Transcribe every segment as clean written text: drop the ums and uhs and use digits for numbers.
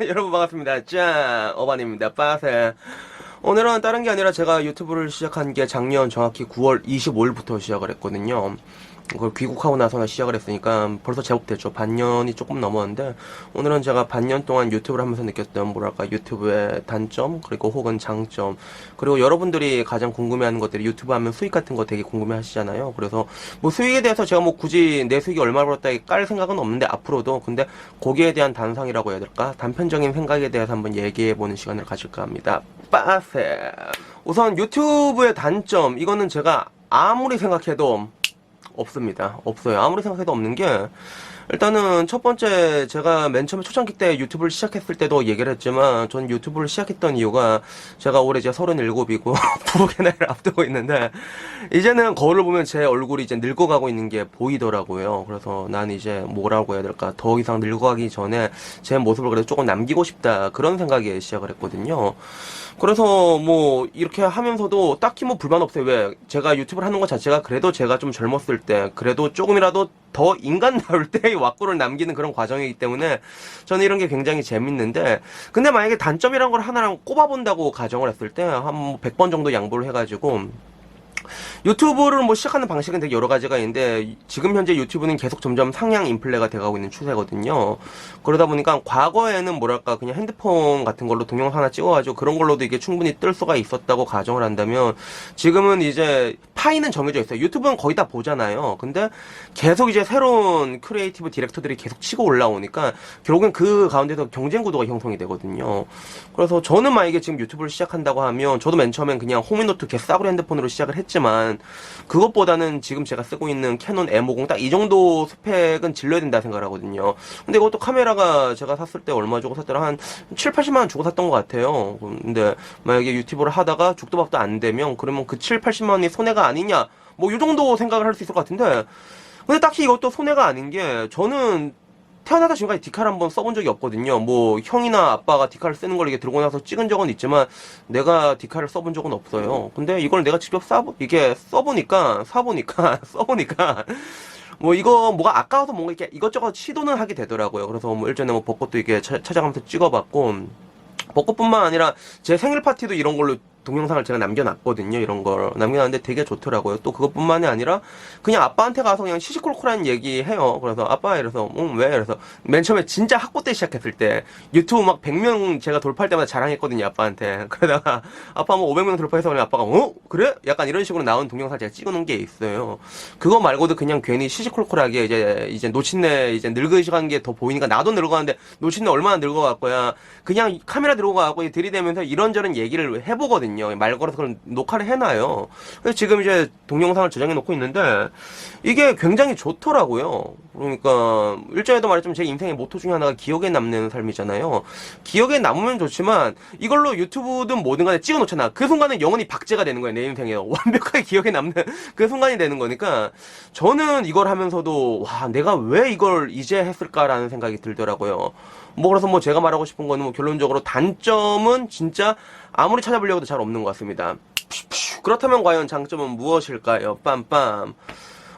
여러분 반갑습니다. 짠! 어반입니다. 빠세. 오늘은 다른 게 아니라 제가 유튜브를 시작한 게 작년 정확히 9월 25일부터 시작을 했거든요. 그걸 귀국하고 나서 시작을 했으니까 벌써 제법 됐죠. 반년이 조금 넘었는데, 오늘은 제가 반년 동안 유튜브를 하면서 느꼈던 뭐랄까 유튜브의 단점 그리고 혹은 장점, 그리고 여러분들이 가장 궁금해하는 것들이, 유튜브 하면 수익 같은 거 되게 궁금해 하시잖아요. 그래서 뭐 수익에 대해서 제가 뭐 굳이 내 수익이 얼마 벌었다 깔 생각은 없는데 앞으로도, 근데 거기에 대한 단상이라고 해야 될까, 단편적인 생각에 대해서 한번 얘기해보는 시간을 가질까 합니다. 빠세. 우선 유튜브의 단점, 이거는 제가 아무리 생각해도 없습니다. 없어요. 아무리 생각해도 없는 게, 일단은 첫 번째, 제가 맨 처음에 초창기 때 유튜브를 시작했을 때도 얘기를 했지만, 전 유튜브를 시작했던 이유가, 제가 올해 이제 37이고 부부의 나이를 앞두고 있는데, 이제는 거울을 보면 제 얼굴이 이제 늙어가고 있는 게 보이더라고요. 그래서 난 이제 뭐라고 해야 될까, 더 이상 늙어가기 전에 제 모습을 그래도 조금 남기고 싶다, 그런 생각에 시작을 했거든요. 그래서 뭐 이렇게 하면서도 딱히 뭐 불만 없어요. 왜? 제가 유튜브를 하는 것 자체가 그래도 제가 좀 젊었을 때, 그래도 조금이라도 더 인간다울 때의 왁구를 남기는 그런 과정이기 때문에 저는 이런 게 굉장히 재밌는데, 근데 만약에 단점이란 걸 하나랑 꼽아본다고 가정을 했을 때 한 100번 정도 양보를 해가지고, 유튜브를 뭐 시작하는 방식은 되게 여러 가지가 있는데, 지금 현재 유튜브는 계속 점점 상향 인플레가 돼가고 있는 추세거든요. 그러다 보니까 과거에는 뭐랄까 그냥 핸드폰 같은 걸로 동영상 하나 찍어가지고 그런 걸로도 이게 충분히 뜰 수가 있었다고 가정을 한다면, 지금은 이제 파이는 정해져 있어요. 유튜브는 거의 다 보잖아요. 근데 계속 이제 새로운 크리에이티브 디렉터들이 계속 치고 올라오니까 결국엔 그 가운데서 경쟁 구도가 형성이 되거든요. 그래서 저는 만약에 지금 유튜브를 시작한다고 하면, 저도 맨 처음엔 그냥 호미노트 개싸구려 핸드폰으로 시작을 했지만, 그것보다는 지금 제가 쓰고 있는 캐논 M50 딱 이 정도 스펙은 질러야 된다 생각을 하거든요. 근데 이것도 카메라가 제가 샀을 때 얼마 주고 샀더라? 한 7, 80만 원 주고 샀던 것 같아요. 근데 만약에 유튜브를 하다가 죽도 밥도 안 되면, 그러면 그 7, 80만 원이 손해가 아니냐, 뭐 이 정도 생각을 할 수 있을 것 같은데, 근데 딱히 이것도 손해가 아닌 게, 저는 태어나다 지금까지 디칼 한번 써본 적이 없거든요. 뭐 형이나 아빠가 디칼을 쓰는 걸 이게 들고 나서 찍은 적은 있지만, 내가 디칼을 써본 적은 없어요. 근데 이걸 내가 직접 이게 써보니까 써보니까 뭐 이거 뭐가 아까워서 뭔가 이렇게 이것저것 시도는 하게 되더라고요. 그래서 뭐 일전에 뭐 벚꽃도 이게 찾아가면서 찍어봤고, 벚꽃뿐만 아니라 제 생일 파티도 이런 걸로 동영상을 제가 남겨놨거든요. 이런 걸 남겨놨는데 되게 좋더라고요. 또 그것뿐만이 아니라 그냥 아빠한테 가서 그냥 시시콜콜한 얘기 해요. 그래서 아빠, 이래서 왜? 그래서 맨 처음에 진짜 학고 때 시작했을 때 유튜브 막 100명 제가 돌파할 때마다 자랑했거든요, 아빠한테. 그러다가 아빠 뭐 500명 돌파해서 그러면 아빠가 그래? 약간 이런 식으로 나온 동영상 제가 찍어놓은 게 있어요. 그거 말고도 그냥 괜히 시시콜콜하게 이제 노친네 이제 늙으시간 게 더 보이니까, 나도 늙어가는데 노친네 얼마나 늙어갈 거야, 그냥 카메라 들고 가고 들이대면서 이런저런 얘기를 해보거든요. 말 걸어서 그런 녹화를 해놔요. 그래서 지금 이제 동영상을 저장해 놓고 있는데, 이게 굉장히 좋더라고요. 그러니까 일전에도 말했지만 제 인생의 모토 중에 하나가 기억에 남는 삶이잖아요. 기억에 남으면 좋지만 이걸로 유튜브든 뭐든 간에 찍어 놓잖아. 그 순간은 영원히 박제가 되는 거예요, 내 인생에. 완벽하게 기억에 남는 그 순간이 되는 거니까, 저는 이걸 하면서도 와, 내가 왜 이걸 이제 했을까라는 생각이 들더라고요. 뭐 그래서 뭐 제가 말하고 싶은 거는, 뭐 결론적으로 단점은 진짜 아무리 찾아보려고 해도 잘 없는 것 같습니다. 그렇다면 과연 장점은 무엇일까요? 빰빰.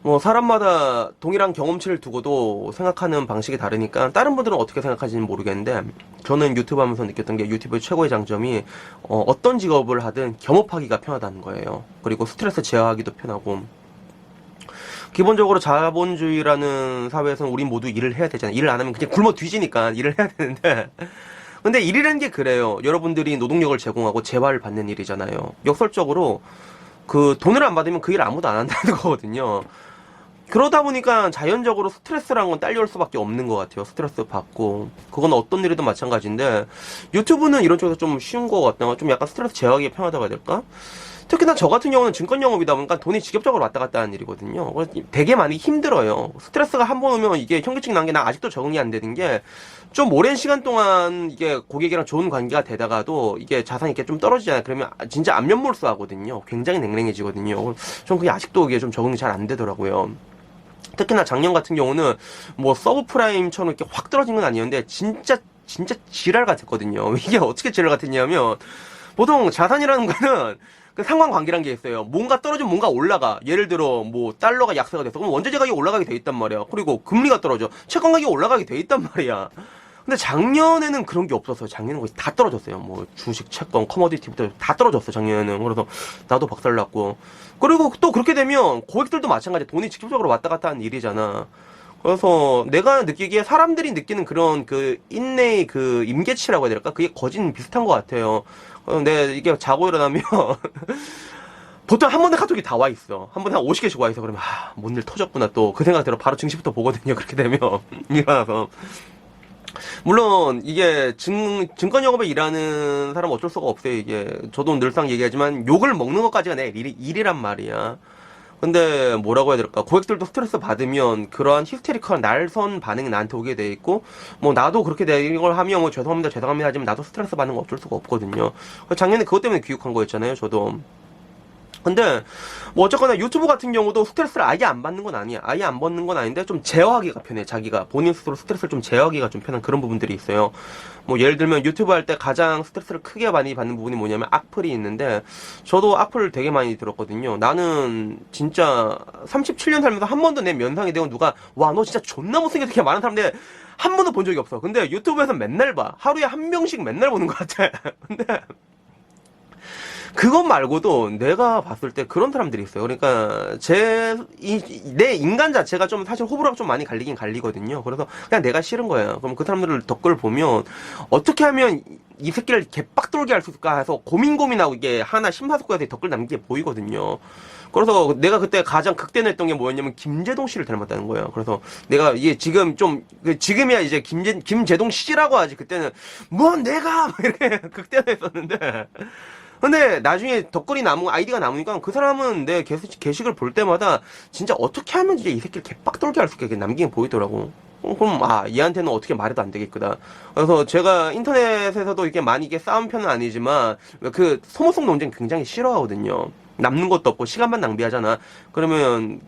뭐 사람마다 동일한 경험치를 두고도 생각하는 방식이 다르니까 다른 분들은 어떻게 생각하시는지 모르겠는데, 저는 유튜브 하면서 느꼈던 게, 유튜브의 최고의 장점이 어떤 직업을 하든 겸업하기가 편하다는 거예요. 그리고 스트레스 제어하기도 편하고, 기본적으로 자본주의라는 사회에서는 우린 모두 일을 해야 되잖아요. 일을 안 하면 그냥 굶어 뒤지니까 일을 해야 되는데, 근데 일이라는 게 그래요. 여러분들이 노동력을 제공하고 재화를 받는 일이잖아요. 역설적으로 그 돈을 안 받으면 그 일 아무도 안 한다는 거거든요. 그러다 보니까 자연적으로 스트레스라는 건 딸려올 수밖에 없는 것 같아요. 스트레스 받고, 그건 어떤 일이든 마찬가지인데, 유튜브는 이런 쪽에서 좀 쉬운 것 같다. 좀 약간 스트레스 제어하기 편하다고 해야 될까? 특히나 저 같은 경우는 증권 영업이다 보니까 돈이 직접적으로 왔다 갔다 하는 일이거든요. 그래서 되게 많이 힘들어요. 스트레스가 한 번 오면 이게 현기증 난 게, 나 아직도 적응이 안 되는 게, 좀 오랜 시간 동안 이게 고객이랑 좋은 관계가 되다가도 이게 자산이 이렇게 좀 떨어지잖아요. 그러면 진짜 안면몰수하거든요. 굉장히 냉랭해지거든요. 전 그게 아직도 이게 좀 적응이 잘 안 되더라고요. 특히나 작년 같은 경우는 뭐 서브프라임처럼 이렇게 확 떨어진 건 아니었는데, 진짜 지랄 같았거든요. 이게 어떻게 지랄 같았냐면, 보통 자산이라는 거는 그 상관관계란 게 있어요. 뭔가 떨어지면 뭔가 올라가. 예를 들어 뭐 달러가 약세가 돼서 그럼 원재재 가격이 올라가게 돼 있단 말이야. 그리고 금리가 떨어져. 채권 가격이 올라가게 돼 있단 말이야. 근데 작년에는 그런 게 없었어요. 작년에는 거의 다 떨어졌어요. 뭐 주식, 채권, 커머디티부터 다 떨어졌어. 작년에는. 그래서 나도 박살났고. 그리고 또 그렇게 되면 고객들도 마찬가지야. 돈이 직접적으로 왔다 갔다 하는 일이잖아. 그래서 내가 느끼기에 사람들이 느끼는 그런 그 인내의 그 임계치라고 해야 될까? 그게 거진 비슷한 것 같아요. 내가 이게 자고 일어나면 보통 한 번에 카톡이 다 와 있어. 한 번에 한 50개씩 와 있어. 그러면 뭔 일 터졌구나 또. 그 생각 들어 바로 증시부터 보거든요. 그렇게 되면 일어나서. 물론 이게 증권 영업에 일하는 사람은 어쩔 수가 없어요. 이게 저도 늘상 얘기하지만 욕을 먹는 것까지가 내 일이란 말이야. 근데 뭐라고 해야 될까? 고객들도 스트레스 받으면 그러한 히스테리컬한 날선 반응이 나한테 오게 돼 있고, 뭐 나도 그렇게 된 걸 하면 뭐 죄송합니다 하지만 나도 스트레스 받는 거 어쩔 수가 없거든요. 작년에 그것 때문에 귀국한 거였잖아요, 저도. 근데 뭐 어쨌거나 유튜브 같은 경우도 스트레스를 아예 안 받는 건 아니야. 아예 안 받는 건 아닌데 좀 제어하기가 편해. 자기가 본인 스스로 스트레스를 좀 제어하기가 좀 편한 그런 부분들이 있어요. 뭐 예를 들면 유튜브 할 때 가장 스트레스를 크게 많이 받는 부분이 뭐냐면 악플이 있는데, 저도 악플을 되게 많이 들었거든요. 나는 진짜 37년 살면서 한 번도 내 면상에 대고 누가 와 너 진짜 존나 못생겼다 이렇게 말하는 사람인데 한 번도 본 적이 없어. 근데 유튜브에서 맨날 봐. 하루에 한 명씩 맨날 보는 것 같아. 근데 그것 말고도 내가 봤을 때 그런 사람들이 있어요. 그러니까 내 인간 자체가 좀 사실 호불호가 좀 많이 갈리긴 갈리거든요. 그래서 그냥 내가 싫은 거예요. 그럼 그 사람들 댓글 보면 어떻게 하면 이 새끼를 개빡돌게 할 수 있을까 해서 고민하고 이게 하나 심사숙고해서 댓글 남기게 보이거든요. 그래서 내가 그때 가장 극대노했던 게 뭐였냐면 김제동 씨를 닮았다는 거예요. 그래서 내가 이게 지금이야 이제 김제동 씨라고 하지. 그때는 뭐 내가 막 이렇게 극대노했었는데, 근데 나중에 아이디가 남으니까 그 사람은 내 게시글 볼 때마다 진짜 어떻게 하면 이제 이 새끼를 개빡돌게 할 수 있게 남기긴 보이더라고. 그럼 얘한테는 어떻게 말해도 안 되겠구나. 그래서 제가 인터넷에서도 이렇게 많이 싸운 편은 아니지만 그 소모성 논쟁 굉장히 싫어하거든요. 남는 것도 없고 시간만 낭비하잖아. 그러면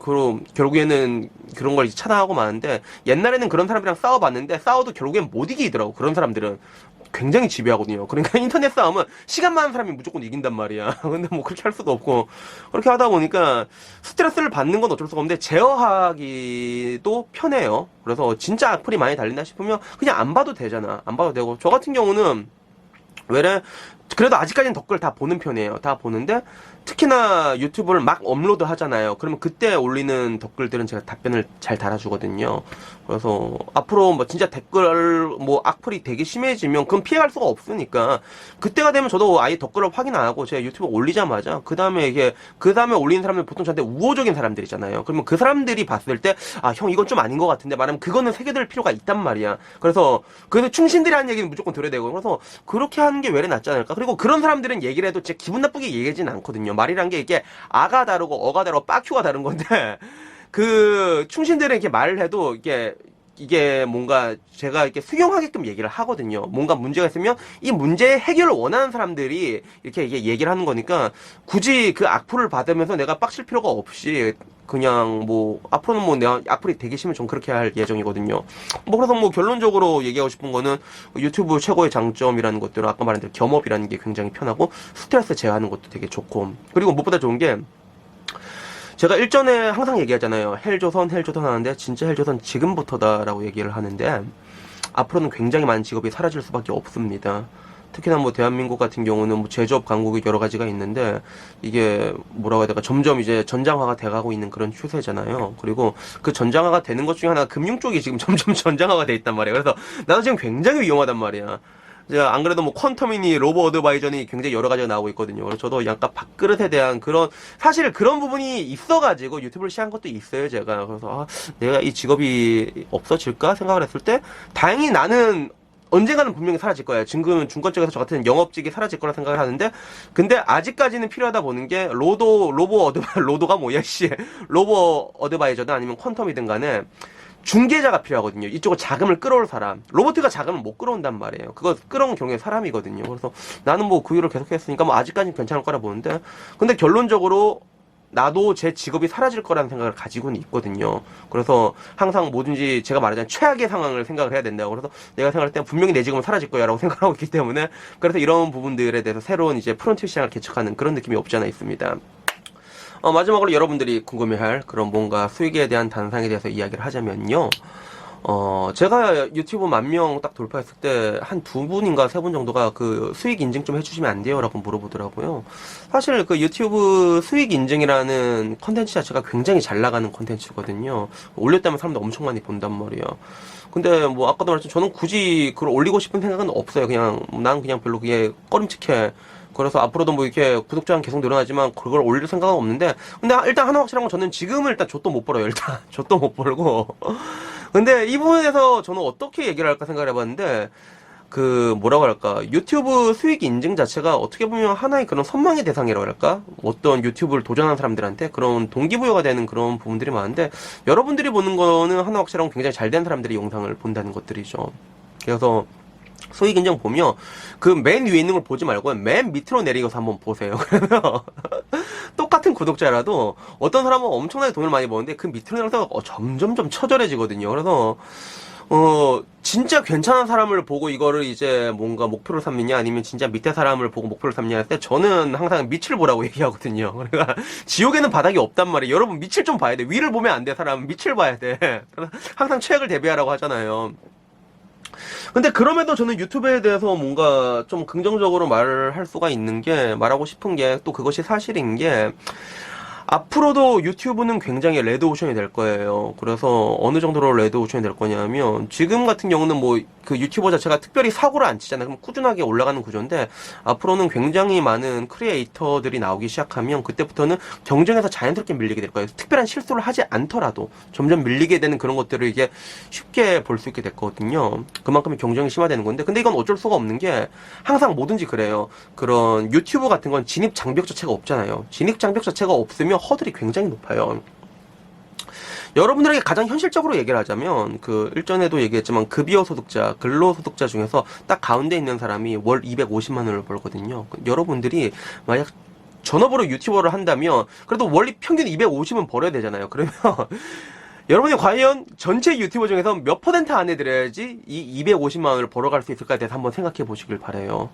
결국에는 그런 걸 차단하고 마는데, 옛날에는 그런 사람이랑 싸워봤는데 싸워도 결국엔 못 이기더라고. 그런 사람들은 굉장히 지배하거든요. 그러니까 인터넷 싸움은 시간 많은 사람이 무조건 이긴단 말이야. 근데 뭐 그렇게 할 수도 없고, 그렇게 하다 보니까 스트레스를 받는 건 어쩔 수가 없는데 제어하기도 편해요. 그래서 진짜 악플이 많이 달린다 싶으면 그냥 안 봐도 되잖아. 안 봐도 되고, 저 같은 경우는 그래도 아직까지는 댓글 다 보는 편이에요. 다 보는데 특히나 유튜브를 막 업로드 하잖아요. 그러면 그때 올리는 댓글들은 제가 답변을 잘 달아주거든요. 그래서 앞으로 뭐 진짜 댓글 뭐 악플이 되게 심해지면 그건 피해갈 수가 없으니까 그때가 되면 저도 아예 댓글을 확인 안 하고 제가 유튜브 올리자마자 그 다음에 올리는 사람들 보통 저한테 우호적인 사람들이잖아요. 그러면 그 사람들이 봤을 때 형 이건 좀 아닌 것 같은데 말하면 그거는 새겨들 필요가 있단 말이야. 그래서 충신들이 하는 얘기는 무조건 들어야 되고, 그래서 그렇게 하는 게 왜 낫지 않을까? 그리고 그런 사람들은 얘기를 해도 진짜 기분 나쁘게 얘기하진 않거든요. 말이란 게 이게 아가 다르고 어가 다르고 빠큐가 다른 건데, 그 충신들은 이렇게 말을 해도 이게 뭔가 제가 이렇게 수용하게끔 얘기를 하거든요. 뭔가 문제가 있으면 이 문제의 해결을 원하는 사람들이 이렇게 얘기를 하는 거니까 굳이 그 악플을 받으면서 내가 빡칠 필요가 없이 그냥 뭐 앞으로는 뭐 내가 악플이 되게 심하면 좀 그렇게 할 예정이거든요. 뭐 그래서 뭐 결론적으로 얘기하고 싶은 거는 유튜브 최고의 장점이라는 것들은 아까 말한 대로 겸업이라는 게 굉장히 편하고 스트레스 제어하는 것도 되게 좋고, 그리고 무엇보다 좋은 게 제가 일전에 항상 얘기하잖아요. 헬조선 하는데 진짜 헬조선 지금부터다라고 얘기를 하는데, 앞으로는 굉장히 많은 직업이 사라질 수밖에 없습니다. 특히나 뭐 대한민국 같은 경우는 뭐 제조업 강국이 여러 가지가 있는데 이게 뭐라고 해야 될까, 점점 이제 전장화가 돼가고 있는 그런 추세잖아요. 그리고 그 전장화가 되는 것 중에 하나가 금융 쪽이 지금 점점 전장화가 돼 있단 말이에요. 그래서 나도 지금 굉장히 위험하단 말이야. 제가 안 그래도 뭐 퀀텀이니 로보 어드바이저니 굉장히 여러 가지가 나오고 있거든요. 그래서 저도 약간 밥그릇에 대한 사실 그런 부분이 있어가지고 유튜브를 시작한 것도 있어요, 제가. 그래서 내가 이 직업이 없어질까 생각을 했을 때 다행히 나는 언젠가는 분명히 사라질 거예요. 지금은 중권 쪽에서 저 같은 영업직이 사라질 거라 생각을 하는데, 근데 아직까지는 필요하다 보는 게 로도가 뭐야 씨, 로보 어드바이저든 아니면 퀀텀이든 간에 중개자가 필요하거든요. 이쪽으로 자금을 끌어올 사람. 로봇가 자금을 못 끌어온단 말이에요. 그거 끌어온 경우에 사람이거든요. 그래서 나는 뭐 그 일을 계속 했으니까 뭐 아직까지는 괜찮을 거라 보는데, 근데 결론적으로 나도 제 직업이 사라질 거라는 생각을 가지고는 있거든요. 그래서 항상 뭐든지 제가 말하자면 최악의 상황을 생각을 해야 된다고. 그래서 내가 생각할 때 분명히 내 직업은 사라질 거야 라고 생각하고 있기 때문에, 그래서 이런 부분들에 대해서 새로운 이제 프론트 시장을 개척하는 그런 느낌이 없지 않아 있습니다. 마지막으로 여러분들이 궁금해할 그런 뭔가 수익에 대한 단상에 대해서 이야기를 하자면요. 제가 유튜브 10,000명 딱 돌파했을 때 한 2분인가 3분 정도가 그 수익 인증 좀 해주시면 안 돼요? 라고 물어보더라고요. 사실 그 유튜브 수익 인증이라는 컨텐츠 자체가 굉장히 잘 나가는 컨텐츠거든요. 올렸다면 사람들 엄청 많이 본단 말이에요. 근데 뭐 아까도 말했지만 저는 굳이 그걸 올리고 싶은 생각은 없어요. 난 그냥 별로 그게 꺼림칙해. 그래서 앞으로도 뭐 이렇게 구독자는 계속 늘어나지만 그걸 올릴 생각은 없는데, 근데 일단 하나 확실한 건 저는 지금은 일단 좆도 못 벌어요. 일단 좆도 못 벌고. 근데 이 부분에 대해서 저는 어떻게 얘기를 할까 생각을 해봤는데, 그 뭐라고 할까, 유튜브 수익 인증 자체가 어떻게 보면 하나의 그런 선망의 대상이라고 할까, 어떤 유튜브를 도전하는 사람들한테 그런 동기부여가 되는 그런 부분들이 많은데, 여러분들이 보는 거는 하나 확실한 건 굉장히 잘 된 사람들이 영상을 본다는 것들이죠. 그래서 수익 인증 보면 그 맨 위에 있는 걸 보지 말고 맨 밑으로 내리고서 한번 보세요. 그러면 똑같은 구독자라도 어떤 사람은 엄청나게 돈을 많이 버는데 그 밑으로 내려서 점점점 처절해지거든요. 그래서 진짜 괜찮은 사람을 보고 이거를 이제 뭔가 목표로 삼느냐, 아니면 진짜 밑에 사람을 보고 목표로 삼느냐 할 때 저는 항상 밑을 보라고 얘기하거든요. 그러니까 지옥에는 바닥이 없단 말이에요. 여러분 밑을 좀 봐야 돼. 위를 보면 안 돼. 사람은 밑을 봐야 돼. 항상 최악을 대비하라고 하잖아요. 근데 그럼에도 저는 유튜브에 대해서 뭔가 좀 긍정적으로 말을 할 수가 있는 게, 말하고 싶은 게 또 그것이 사실인 게, 앞으로도 유튜브는 굉장히 레드오션이 될 거예요. 그래서 어느 정도로 레드오션이 될 거냐면, 지금 같은 경우는 뭐 그 유튜버 자체가 특별히 사고를 안 치잖아요. 그럼 꾸준하게 올라가는 구조인데, 앞으로는 굉장히 많은 크리에이터들이 나오기 시작하면 그때부터는 경쟁에서 자연스럽게 밀리게 될 거예요. 특별한 실수를 하지 않더라도 점점 밀리게 되는 그런 것들을 이게 쉽게 볼 수 있게 됐거든요. 그만큼 경쟁이 심화되는 건데, 근데 이건 어쩔 수가 없는 게, 항상 뭐든지 그래요. 그런 유튜브 같은 건 진입 장벽 자체가 없잖아요. 진입 장벽 자체가 없으면 허들이 굉장히 높아요. 여러분들에게 가장 현실적으로 얘기를 하자면, 그 일전에도 얘기했지만 급여 소득자, 근로소득자 중에서 딱 가운데 있는 사람이 월 250만 원을 벌거든요. 여러분들이 만약 전업으로 유튜버를 한다면 그래도 월 평균 250은 벌어야 되잖아요. 그러면 여러분이 과연 전체 유튜버 중에서 몇 퍼센트 안에 들어야지 이 250만 원을 벌어갈 수 있을까에 대해서 한번 생각해 보시길 바래요.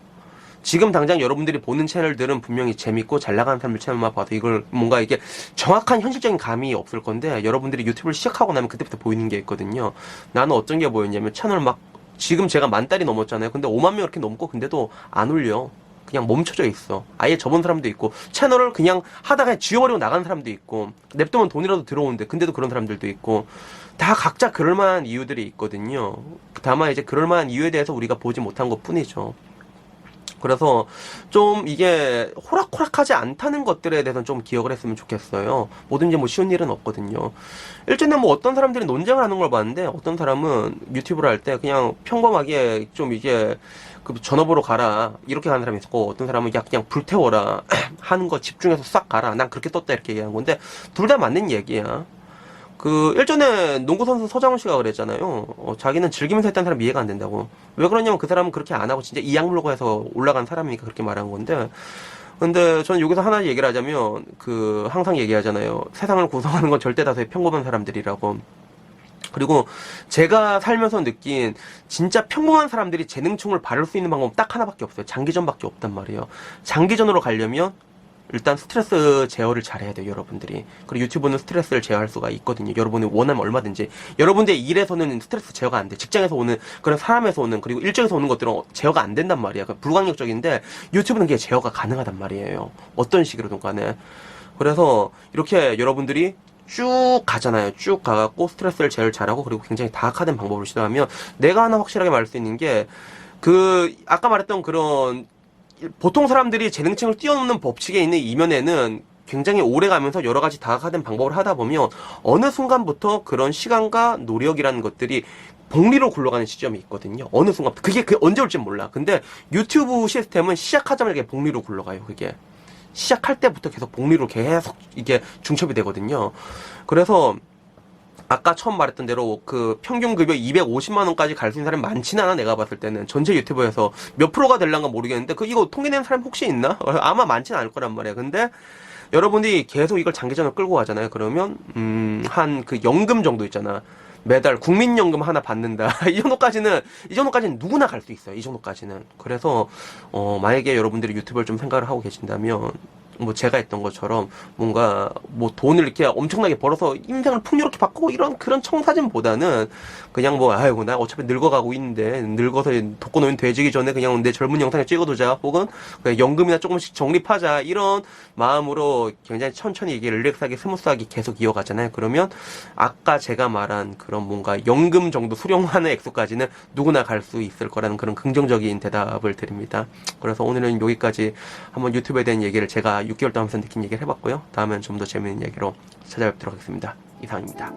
지금 당장 여러분들이 보는 채널들은 분명히 재밌고 잘 나가는 사람들 채널만 봐도 이걸 뭔가 이게 정확한 현실적인 감이 없을 건데, 여러분들이 유튜브를 시작하고 나면 그때부터 보이는 게 있거든요. 나는 어떤 게 보였냐면, 채널 막 지금 제가 10,000달이 넘었잖아요. 근데 5만 명 이렇게 넘고 근데도 안 올려. 그냥 멈춰져 있어. 아예 접은 사람도 있고, 채널을 그냥 하다가 지워버리고 나가는 사람도 있고, 냅두면 돈이라도 들어오는데 근데도 그런 사람들도 있고, 다 각자 그럴만한 이유들이 있거든요. 다만 이제 그럴만한 이유에 대해서 우리가 보지 못한 것 뿐이죠. 그래서 좀 이게 호락호락하지 않다는 것들에 대해서는 좀 기억을 했으면 좋겠어요. 뭐든지 뭐 쉬운 일은 없거든요. 일전에 뭐 어떤 사람들이 논쟁을 하는 걸 봤는데, 어떤 사람은 유튜브를 할 때 그냥 평범하게 좀 이게 그 전업으로 가라 이렇게 가는 사람이 있었고, 어떤 사람은 야 그냥 불태워라 하는 거 집중해서 싹 가라, 난 그렇게 떴다 이렇게 얘기한 건데, 둘 다 맞는 얘기야. 그 일전에 농구선수 서장훈 씨가 그랬잖아요. 자기는 즐기면서 했다는 사람 이해가 안 된다고. 왜 그러냐면 그 사람은 그렇게 안 하고 진짜 이악 물고 해서 올라간 사람이니까 그렇게 말한 건데, 근데 저는 여기서 하나 얘기를 하자면, 그 항상 얘기하잖아요. 세상을 구성하는 건 절대 다수의 평범한 사람들이라고. 그리고 제가 살면서 느낀 진짜 평범한 사람들이 재능충을 바를 수 있는 방법은 딱 하나밖에 없어요. 장기전밖에 없단 말이에요. 장기전으로 가려면 일단 스트레스 제어를 잘해야 돼요, 여러분들이. 그리고 유튜브는 스트레스를 제어할 수가 있거든요. 여러분이 원하면 얼마든지. 여러분들의 일에서는 스트레스 제어가 안 돼. 직장에서 오는, 그런 사람에서 오는, 그리고 일정에서 오는 것들은 제어가 안 된단 말이야. 그러니까 불가항력적인데, 유튜브는 그게 제어가 가능하단 말이에요. 어떤 식으로든 간에. 그래서 이렇게 여러분들이 쭉 가잖아요. 쭉 가갖고 스트레스를 제어를 잘하고, 그리고 굉장히 다각화된 방법을 시도하면, 내가 하나 확실하게 말할 수 있는 게, 아까 말했던 그런 보통 사람들이 재능층을 뛰어넘는 법칙에 있는 이면에는 굉장히 오래 가면서 여러 가지 다각화된 방법을 하다 보면 어느 순간부터 그런 시간과 노력이라는 것들이 복리로 굴러가는 시점이 있거든요. 어느 순간 그게 언제 올지 몰라. 근데 유튜브 시스템은 시작하자마자 복리로 굴러가요. 그게 시작할 때부터 계속 복리로 계속 이게 중첩이 되거든요. 그래서 아까 처음 말했던 대로 그 평균 급여 250만 원까지 갈 수 있는 사람이 많지는 않아. 내가 봤을 때는 전체 유튜버에서 몇 프로가 될란가 모르겠는데, 이거 통계낸 사람 혹시 있나? 아마 많지는 않을 거란 말이야. 근데 여러분들이 계속 이걸 장기전을 끌고 가잖아요. 그러면 한 그 연금 정도 있잖아. 매달 국민연금 하나 받는다. 이 정도까지는 누구나 갈 수 있어요. 이 정도까지는. 그래서 만약에 여러분들이 유튜브를 좀 생각을 하고 계신다면 뭐 제가 했던 것처럼 뭔가 뭐 돈을 이렇게 엄청나게 벌어서 인생을 풍요롭게 바꾸고 이런 그런 청사진보다는 그냥 뭐 아이고 나 어차피 늙어가고 있는데 늙어서 독거노인 돼지기 전에 그냥 내 젊은 영상을 찍어두자 혹은 그냥 연금이나 조금씩 적립하자 이런 마음으로 굉장히 천천히 이게 릴렉스하게 스무스하게 계속 이어가잖아요. 그러면 아까 제가 말한 그런 뭔가 연금 정도 수령하는 액수까지는 누구나 갈 수 있을 거라는 그런 긍정적인 대답을 드립니다. 그래서 오늘은 여기까지 한번 유튜브에 대한 얘기를 제가 6개월 동안 하면서 느낀 얘기를 해봤고요. 다음엔 좀 더 재미있는 얘기로 찾아뵙도록 하겠습니다. 이상입니다.